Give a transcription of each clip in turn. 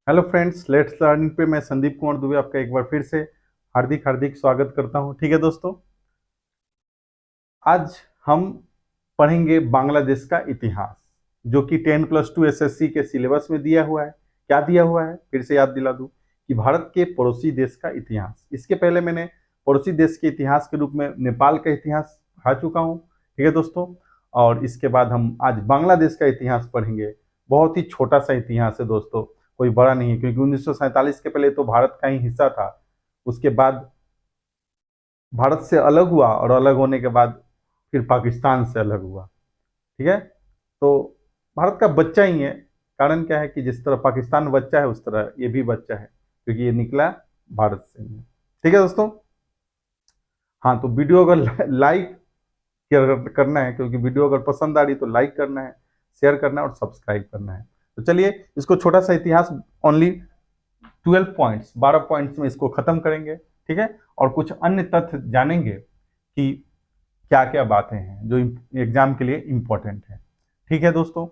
Hello friends, let's learning पे मैं संदीप कुमार दुबे आपका एक बार फिर से हार्दिक हार्दिक स्वागत करता हूं। ठीक है दोस्तों, आज हम पढ़ेंगे बांग्लादेश का इतिहास, जो कि 10+2 एसएससी के सिलेबस में दिया हुआ है। क्या दिया हुआ है फिर से याद दिला दूं कि भारत के पड़ोसी देश का इतिहास। इसके पहले मैंने पड़ोसी देश के इतिहास के रूप में नेपाल का इतिहास पढ़ा चुका हूं। ठीक है दोस्तों, और इसके बाद हम आज बांग्लादेश का इतिहास पढ़ेंगे। बहुत ही छोटा सा इतिहास है दोस्तों, कोई बड़ा नहीं है, क्योंकि 1947 के पहले तो भारत का ही हिस्सा था। उसके बाद भारत से अलग हुआ और अलग होने के बाद फिर पाकिस्तान से अलग हुआ। ठीक है, तो भारत का बच्चा ही है। कारण क्या है कि जिस तरह पाकिस्तान बच्चा है उस तरह ये भी बच्चा है, क्योंकि ये निकला भारत से ही है। ठीक है दोस्तों, हाँ तो वीडियो अगर लाइक करना है, क्योंकि वीडियो अगर पसंद आ रही तो लाइक करना है, शेयर करना है और सब्सक्राइब करना है। तो चलिए इसको छोटा सा इतिहास, ओनली 12 पॉइंट्स, 12 पॉइंट्स में इसको खत्म करेंगे। ठीक है, और कुछ अन्य तथ्य जानेंगे कि क्या क्या बातें हैं जो एग्जाम के लिए इंपॉर्टेंट है। ठीक है दोस्तों,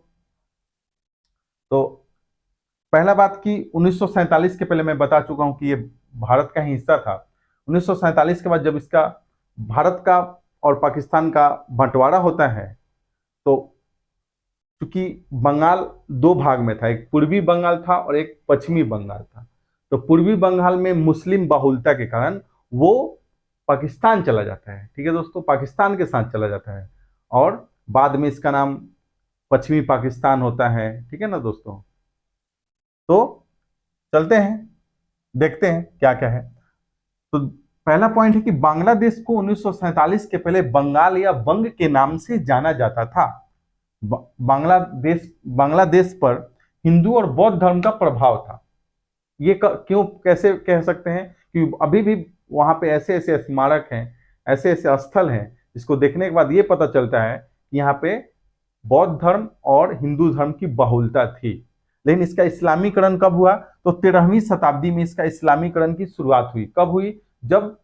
तो पहला बात कि 1947 के पहले मैं बता चुका हूं कि ये भारत का ही हिस्सा था। 1947 के बाद जब इसका भारत का और पाकिस्तान का बंटवारा होता है, तो क्योंकि बंगाल दो भाग में था, एक पूर्वी बंगाल था और एक पश्चिमी बंगाल था। तो पूर्वी बंगाल में मुस्लिम बहुलता के कारण वो पाकिस्तान चला जाता है। ठीक है दोस्तों, पाकिस्तान के साथ चला जाता है और बाद में इसका नाम पश्चिमी पाकिस्तान होता है। ठीक है ना दोस्तों, तो चलते हैं, देखते हैं क्या क्या है। तो पहला पॉइंट है कि बांग्लादेश को 1947 के पहले बंगाल या बंग के नाम से जाना जाता था। बांग्लादेश पर हिंदू और बौद्ध धर्म का प्रभाव था। ये क्यों, कैसे कह सकते हैं कि अभी भी वहां पे ऐसे ऐसे स्मारक हैं, ऐसे ऐसे स्थल हैं, जिसको देखने के बाद ये पता चलता है कि यहाँ पे बौद्ध धर्म और हिंदू धर्म की बहुलता थी। लेकिन इसका इस्लामीकरण कब हुआ? तो 13वीं शताब्दी में इसका इस्लामीकरण की शुरुआत हुई। कब हुई? जब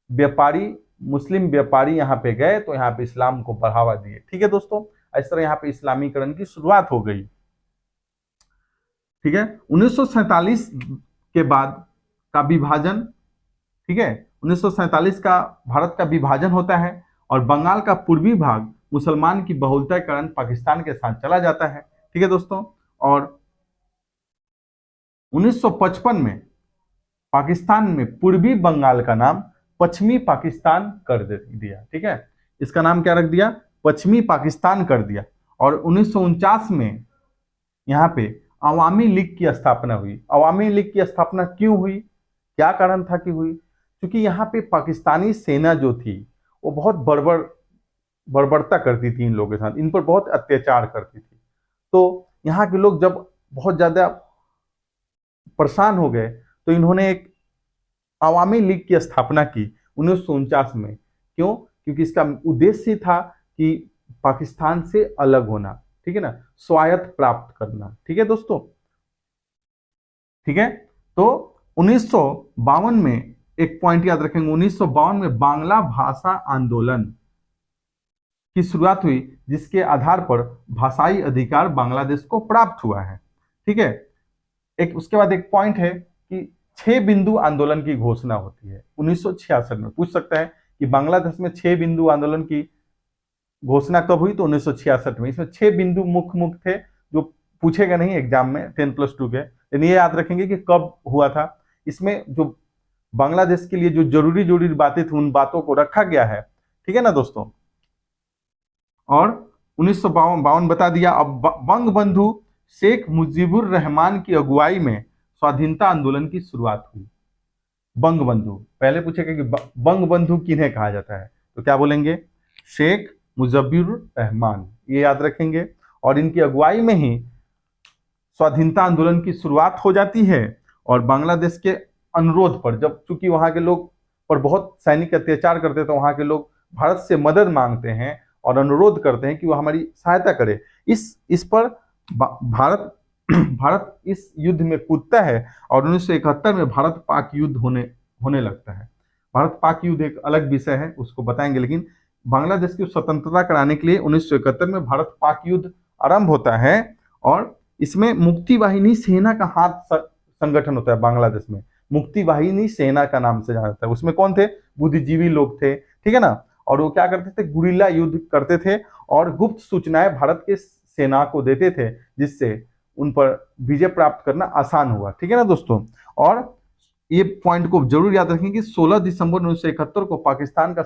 व्यापारी, मुस्लिम व्यापारी यहाँ पे गए तो यहाँ पे इस्लाम को बढ़ावा दिए। ठीक है दोस्तों, इस तरह यहाँ पे इस्लामीकरण की शुरुआत हो गई। ठीक है, 1947 के बाद का विभाजन, ठीक है, 1947 का भारत का विभाजन होता है और बंगाल का पूर्वी भाग मुसलमान की बहुलता के कारण पाकिस्तान के साथ चला जाता है। ठीक है दोस्तों, और 1955 में पाकिस्तान में पूर्वी बंगाल का नाम पश्चिमी पाकिस्तान कर दिया। ठीक है, इसका नाम क्या रख दिया? पश्चिमी पाकिस्तान कर दिया। और 1949 में यहाँ पे अवामी लीग की स्थापना हुई। अवामी लीग की स्थापना क्यों हुई, क्या कारण था कि हुई? क्योंकि यहाँ पे पाकिस्तानी सेना जो थी वो बहुत बर्बरता करती थी इन लोगों के साथ, इन पर बहुत अत्याचार करती थी। तो यहाँ के लोग जब बहुत ज्यादा परेशान हो गए तो इन्होंने एक अवामी लीग की स्थापना की 1949 में। क्यों? क्योंकि इसका उद्देश्य था कि पाकिस्तान से अलग होना, ठीक है ना, स्वायत्त प्राप्त करना। ठीक है दोस्तों, ठीक है, तो 1952 में एक पॉइंट याद रखेंगे, 1952 में बांग्ला भाषा आंदोलन की शुरुआत हुई, जिसके आधार पर भाषाई अधिकार बांग्लादेश को प्राप्त हुआ है। ठीक है, एक उसके बाद एक पॉइंट है कि 6 बिंदु आंदोलन की घोषणा होती है 1966 में। पूछ सकता है कि बांग्लादेश में 6 बिंदु आंदोलन की घोषणा कब हुई? तो 1966 में। इसमें 6 बिंदु मुख्य मुख्य थे जो पूछेगा नहीं एग्जाम में 10+2 के, लेकिन ये याद रखेंगे कि कब हुआ था। इसमें जो बांग्लादेश के लिए जो जरूरी जरूरी बातें थी उन बातों को रखा गया है। ठीक है ना दोस्तों, और 1952 बता दिया। अब बंग बंधु शेख मुजीबुर रहमान की अगुवाई में स्वाधीनता आंदोलन की शुरुआत हुई। बंग बंधु, पहले पूछेगा कि बंग बंधु किन्हें कहा जाता है, तो क्या बोलेंगे? शेख मुजीबुर रहमान, ये याद रखेंगे। और इनकी अगुवाई में ही स्वाधीनता आंदोलन की शुरुआत हो जाती है। और बांग्लादेश के अनुरोध पर, जब चूंकि वहां के लोग पर बहुत सैनिक अत्याचार करते तो वहां के लोग भारत से मदद मांगते हैं और अनुरोध करते हैं कि वो हमारी सहायता करे। इस पर भारत भारत इस युद्ध में कूदता है और 1971 में भारत पाक युद्ध होने लगता है। भारत पाक युद्ध एक अलग विषय है, उसको बताएंगे, लेकिन बांग्लादेश की स्वतंत्रता कराने के लिए 1971 में भारत पाक युद्ध आरंभ होता है और इसमें मुक्ति वाहिनी सेना का हाथ संगठन होता है बांग्लादेश में, मुक्ति वाहिनी सेना का नाम से जाना जाता है। उसमें कौन थे? बुद्धिजीवी लोग थे, ठीक है ना। और वो क्या करते थे? गुरिल्ला युद्ध करते थे और गुप्त सूचनाएं भारत के सेना को देते थे, जिससे उन पर विजय प्राप्त करना आसान हुआ, ठीक है ना दोस्तों। और ये पॉइंट को जरूर याद रखें कि 16 दिसंबर 1971 को पाकिस्तान का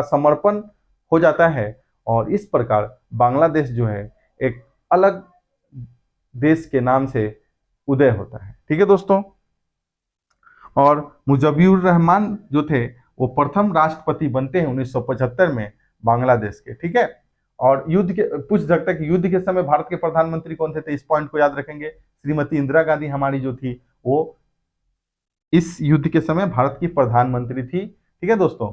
समर्पण हो जाता है और इस प्रकार बांग्लादेश जो है एक अलग देश के नाम से उदय होता है, ठीक है दोस्तों। और मुजफ्फर रहमान जो थे वो प्रथम राष्ट्रपति बनते हैं 1975 में बांग्लादेश के, ठीक है। और युद्ध के पूछ सकता है कि युद्ध के समय भारत के प्रधानमंत्री कौन थे, तो इस पॉइंट को याद रखेंगे, श्रीमती इंदिरा गांधी हमारी जो थी वो इस युद्ध के समय भारत की प्रधानमंत्री थी, ठीक है दोस्तों।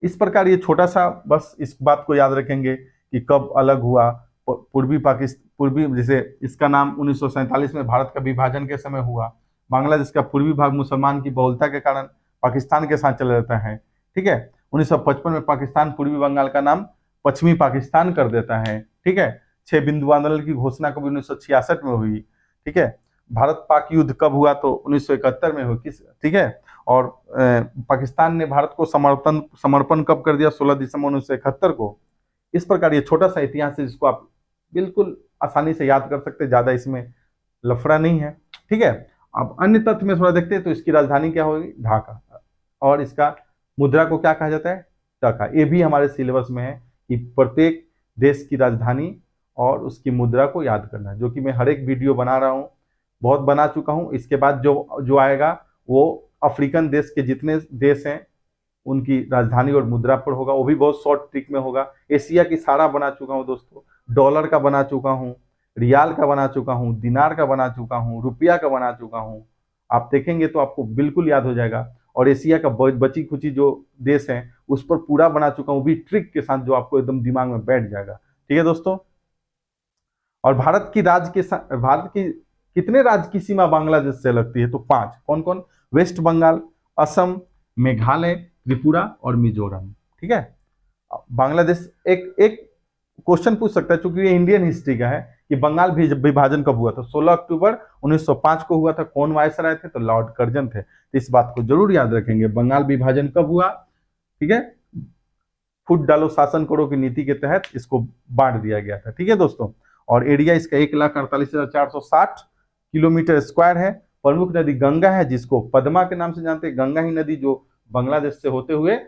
इस प्रकार ये छोटा सा बस इस बात को याद रखेंगे कि कब अलग हुआ पूर्वी, जैसे इसका नाम 1947 में भारत का विभाजन के समय हुआ। बांग्लादेश का पूर्वी भाग मुसलमान की बहुलता के कारण पाकिस्तान के साथ चला जाता है, ठीक है। 1955 में पाकिस्तान पूर्वी बंगाल का नाम पश्चिमी पाकिस्तान कर देता है, ठीक है। 6 बिंदु आंदोलन की घोषणा कभी 1966 में हुई, ठीक है। भारत पाक युद्ध कब हुआ, तो 1971 में हुई, ठीक है। और पाकिस्तान ने भारत को समर्पण कब कर दिया, 16 दिसंबर 1971 को। इस प्रकार ये छोटा सा इतिहास है जिसको आप बिल्कुल आसानी से याद कर सकते हैं, ज्यादा इसमें लफड़ा नहीं है, ठीक है। अब अन्य तथ्य में थोड़ा देखते हैं, तो इसकी राजधानी क्या होगी, ढाका, और इसका मुद्रा को क्या कहा जाता है, टका। ये भी हमारे सिलेबस में है कि प्रत्येक देश की राजधानी और उसकी मुद्रा को याद करना है, जो कि मैं हर एक वीडियो बना रहा हूँ, बहुत बना चुका हूँ। इसके बाद जो जो आएगा वो अफ्रीकन देश के जितने देश हैं उनकी राजधानी और मुद्रा पर होगा, वो भी बहुत शॉर्ट ट्रिक में होगा। एशिया की सारा बना चुका हूँ दोस्तों, डॉलर का बना चुका हूँ, रियाल का बना चुका हूँ, दिनार का बना चुका हूँ, रुपया का बना चुका हूँ। आप देखेंगे तो आपको बिल्कुल याद हो जाएगा। और एशिया का बची खुची जो देश है उस पर पूरा बना चुका हूँ, भी ट्रिक के साथ, जो आपको एकदम दिमाग में बैठ जाएगा, ठीक है दोस्तों। और भारत की कितने राज्य की सीमा बांग्लादेश से लगती है, तो 5। कौन कौन? वेस्ट बंगाल, असम, मेघालय, त्रिपुरा और मिजोरम, ठीक है। बांग्लादेश एक एक क्वेश्चन पूछ सकता है, चूंकि ये इंडियन हिस्ट्री का है, कि बंगाल विभाजन कब हुआ था। 16 अक्टूबर 1905 को हुआ था। कौन वायसराय थे, तो लॉर्ड कर्जन थे। तो इस बात को जरूर याद रखेंगे, बंगाल विभाजन कब हुआ, ठीक है। फुट डालो शासन करो की नीति के तहत इसको बांट दिया गया था, ठीक है दोस्तों। और एरिया इसका 1,48,460 किलोमीटर स्क्वायर है। प्रमुख नदी गंगा है, जिसको पद्मा के नाम से जानते हैं। गंगा ही नदी जो बांग्लादेश से होते हुए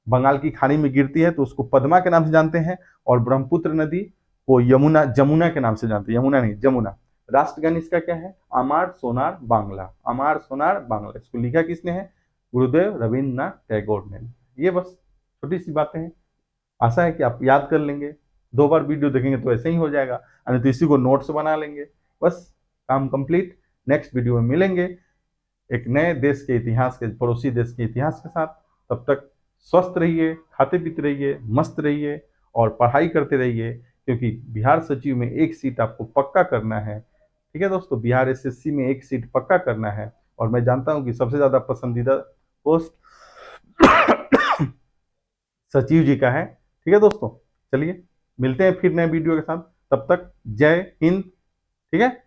बंगाल की खाड़ी में गिरती है, तो उसको पद्मा के नाम से जानते हैं। और ब्रह्मपुत्र नदी को जमुना के नाम से जानते हैं, यमुना नहीं, जमुना। राष्ट्रगान इसका क्या है, अमार सोनार बांग्ला, अमार सोनार बांग्ला। इसको लिखा किसने है, गुरुदेव रविन्द्रनाथ टैगोर ने। ये बस छोटी सी बातें हैं, आशा है कि आप याद कर लेंगे। 2 बार वीडियो देखेंगे तो ऐसे ही हो जाएगा, नहीं तो इसी को नोट्स बना लेंगे, बस काम कंप्लीट। नेक्स्ट वीडियो में मिलेंगे एक नए देश के इतिहास के, पड़ोसी देश के इतिहास के साथ। तब तक स्वस्थ रहिए, खाते पीते रहिए, मस्त रहिए और पढ़ाई करते रहिए, क्योंकि बिहार सचिव में 1 सीट आपको पक्का करना है, ठीक है दोस्तों। बिहार एसएससी में 1 सीट पक्का करना है। और मैं जानता हूं कि सबसे ज्यादा पसंदीदा पोस्ट सचिव जी का है, ठीक है दोस्तों। चलिए मिलते हैं फिर नए वीडियो के साथ, तब तक जय हिंद, ठीक है।